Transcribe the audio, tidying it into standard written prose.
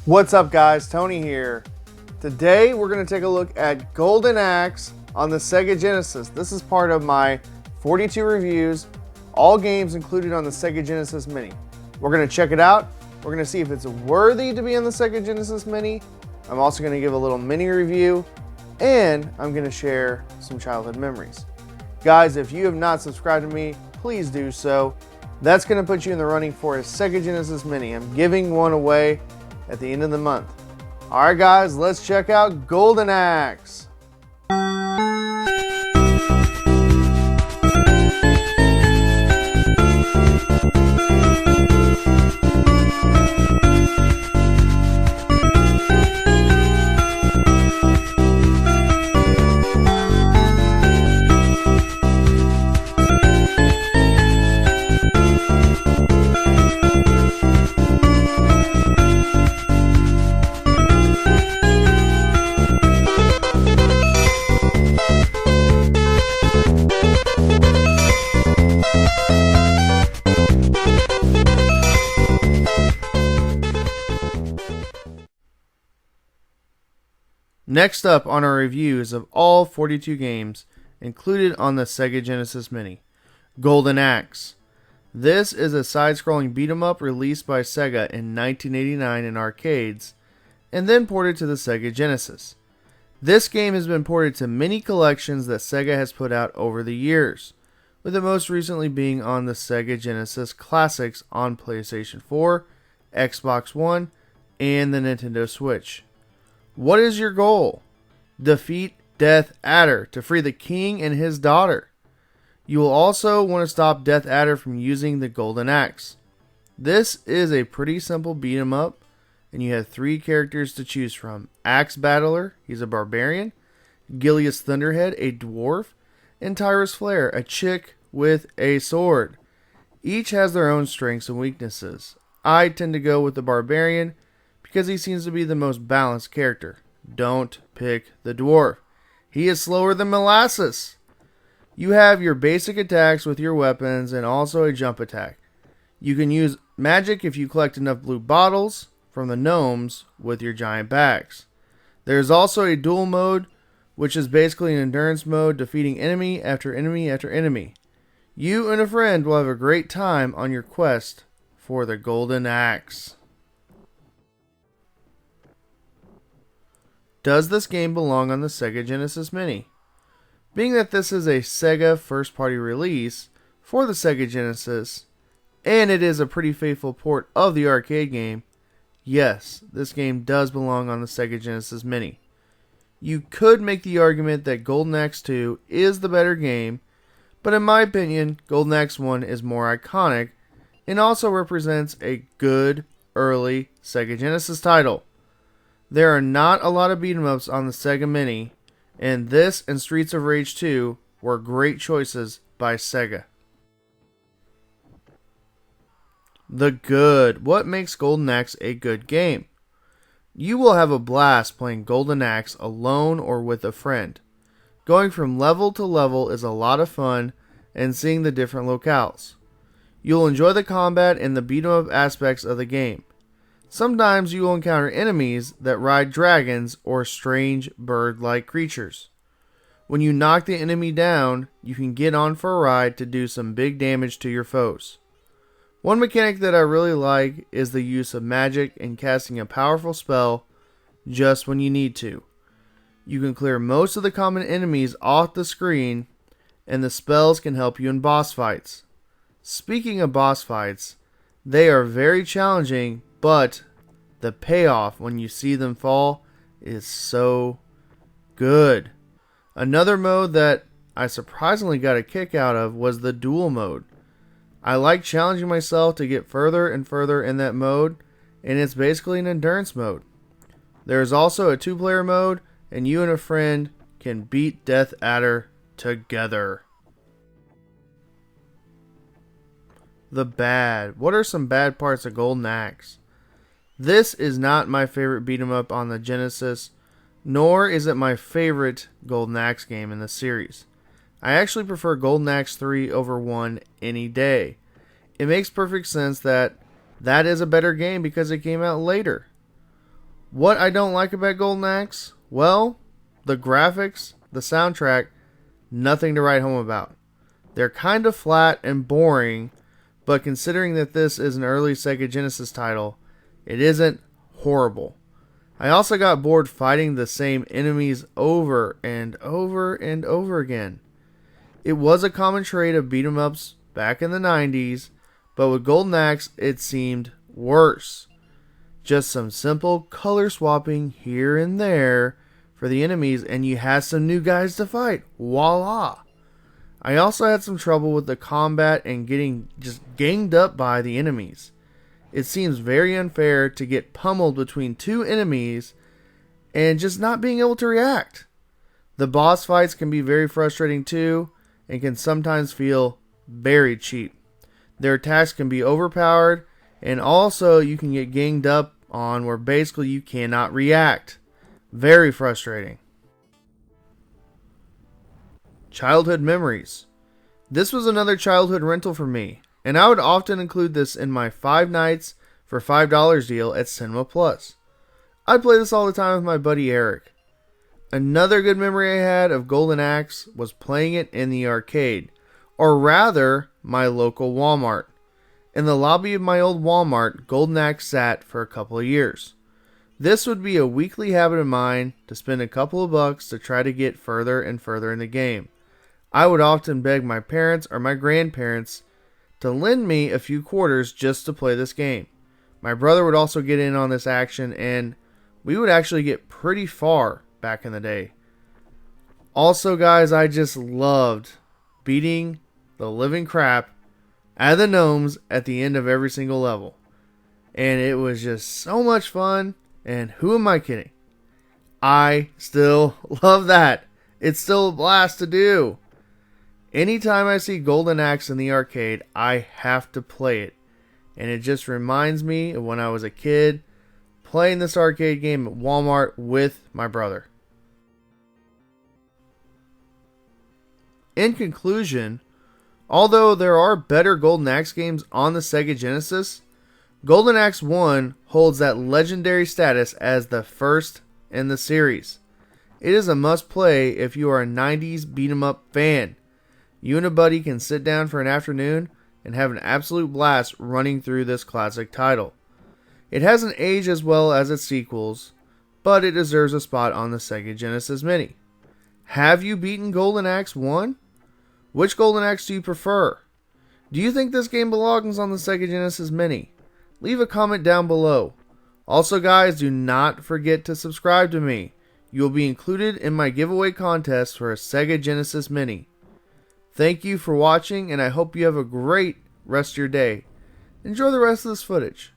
What's up guys, Tony here. Today we're going to take a look at Golden Axe on the Sega Genesis. This is part of my 42 reviews, all games included on the Sega Genesis Mini. We're going to check it out, we're going to see if it's worthy to be on the Sega Genesis Mini. I'm also going to give a little mini review, and I'm going to share some childhood memories. Guys, if you have not subscribed to me, please do so. That's going to put you in the running for a Sega Genesis Mini. I'm giving one away at the end of the month. Alright guys, let's check out Golden Axe. Next up on our reviews of all 42 games included on the Sega Genesis Mini, Golden Axe. This is a side-scrolling beat-em-up released by Sega in 1989 in arcades and then ported to the Sega Genesis. This game has been ported to many collections that Sega has put out over the years, with the most recently being on the Sega Genesis Classics on PlayStation 4, Xbox One, and the Nintendo Switch. What is your goal? Defeat Death Adder to free the king and his daughter. You will also want to stop Death Adder from using the Golden Axe. This is a pretty simple beat 'em up, and you have 3 characters to choose from. Axe Battler, he's a barbarian, Gilius Thunderhead, a dwarf, and Tyrus Flare, a chick with a sword. Each has their own strengths and weaknesses. I tend to go with the barbarian because he seems to be the most balanced character. Don't pick the dwarf. He is slower than molasses. You have your basic attacks with your weapons and also a jump attack. You can use magic if you collect enough blue bottles from the gnomes with your giant bags. There's also a duel mode, which is basically an endurance mode, defeating enemy after enemy after enemy. You and a friend will have a great time on your quest for the Golden Axe. Does this game belong on the Sega Genesis Mini? Being that this is a Sega first-party release for the Sega Genesis, and it is a pretty faithful port of the arcade game, yes, this game does belong on the Sega Genesis Mini. You could make the argument that Golden Axe 2 is the better game, but in my opinion, Golden Axe 1 is more iconic and also represents a good early Sega Genesis title. There are not a lot of beat-em-ups on the Sega Mini, and this and Streets of Rage 2 were great choices by Sega. The good. What makes Golden Axe a good game? You will have a blast playing Golden Axe alone or with a friend. Going from level to level is a lot of fun, and seeing the different locales. You'll enjoy the combat and the beat-em-up aspects of the game. Sometimes you will encounter enemies that ride dragons or strange bird-like creatures. When you knock the enemy down, you can get on for a ride to do some big damage to your foes. One mechanic that I really like is the use of magic and casting a powerful spell just when you need to. You can clear most of the common enemies off the screen, and the spells can help you in boss fights. Speaking of boss fights, they are very challenging, but the payoff when you see them fall is so good. Another mode that I surprisingly got a kick out of was the Duel Mode. I like challenging myself to get further and further in that mode, and it's basically an endurance mode. There is also a 2-player mode, and you and a friend can beat Death Adder together. The bad. What are some bad parts of Golden Axe? This is not my favorite beat 'em up on the Genesis, nor is it my favorite Golden Axe game in the series. I actually prefer Golden Axe 3 over 1 any day. It makes perfect sense that is a better game because it came out later. What I don't like about Golden Axe? Well, the graphics, the soundtrack, nothing to write home about. They're kind of flat and boring, but considering that this is an early Sega Genesis title, it isn't horrible. I also got bored fighting the same enemies over and over and over again. It was a common trait of beat 'em ups back in the 90s, but with Golden Axe it seemed worse. Just some simple color swapping here and there for the enemies, and you had some new guys to fight. Voila! I also had some trouble with the combat and getting just ganged up by the enemies. It seems very unfair to get pummeled between two enemies and just not being able to react. The boss fights can be very frustrating too, and can sometimes feel very cheap. Their attacks can be overpowered, and also you can get ganged up on where basically you cannot react. Very frustrating. Childhood memories. This was another childhood rental for me, and I would often include this in my 5 nights for $5 deal at Cinema Plus. I'd play this all the time with my buddy Eric. Another good memory I had of Golden Axe was playing it in the arcade, or rather, my local Walmart. In the lobby of my old Walmart, Golden Axe sat for a couple of years. This would be a weekly habit of mine to spend a couple of bucks to try to get further and further in the game. I would often beg my parents or my grandparents to lend me a few quarters just to play this game. My brother would also get in on this action, and we would actually get pretty far back in the day. Also, guys, I just loved beating the living crap out of the gnomes at the end of every single level. And it was just so much fun, and who am I kidding? I still love that. It's still a blast to do. Anytime I see Golden Axe in the arcade, I have to play it. And it just reminds me of when I was a kid playing this arcade game at Walmart with my brother. In conclusion, although there are better Golden Axe games on the Sega Genesis, Golden Axe 1 holds that legendary status as the first in the series. It is a must play if you are a 90s beat 'em up fan. You and a buddy can sit down for an afternoon and have an absolute blast running through this classic title. It hasn't aged as well as its sequels, but it deserves a spot on the Sega Genesis Mini. Have you beaten Golden Axe 1? Which Golden Axe do you prefer? Do you think this game belongs on the Sega Genesis Mini? Leave a comment down below. Also, guys, do not forget to subscribe to me. You will be included in my giveaway contest for a Sega Genesis Mini. Thank you for watching, and I hope you have a great rest of your day. Enjoy the rest of this footage.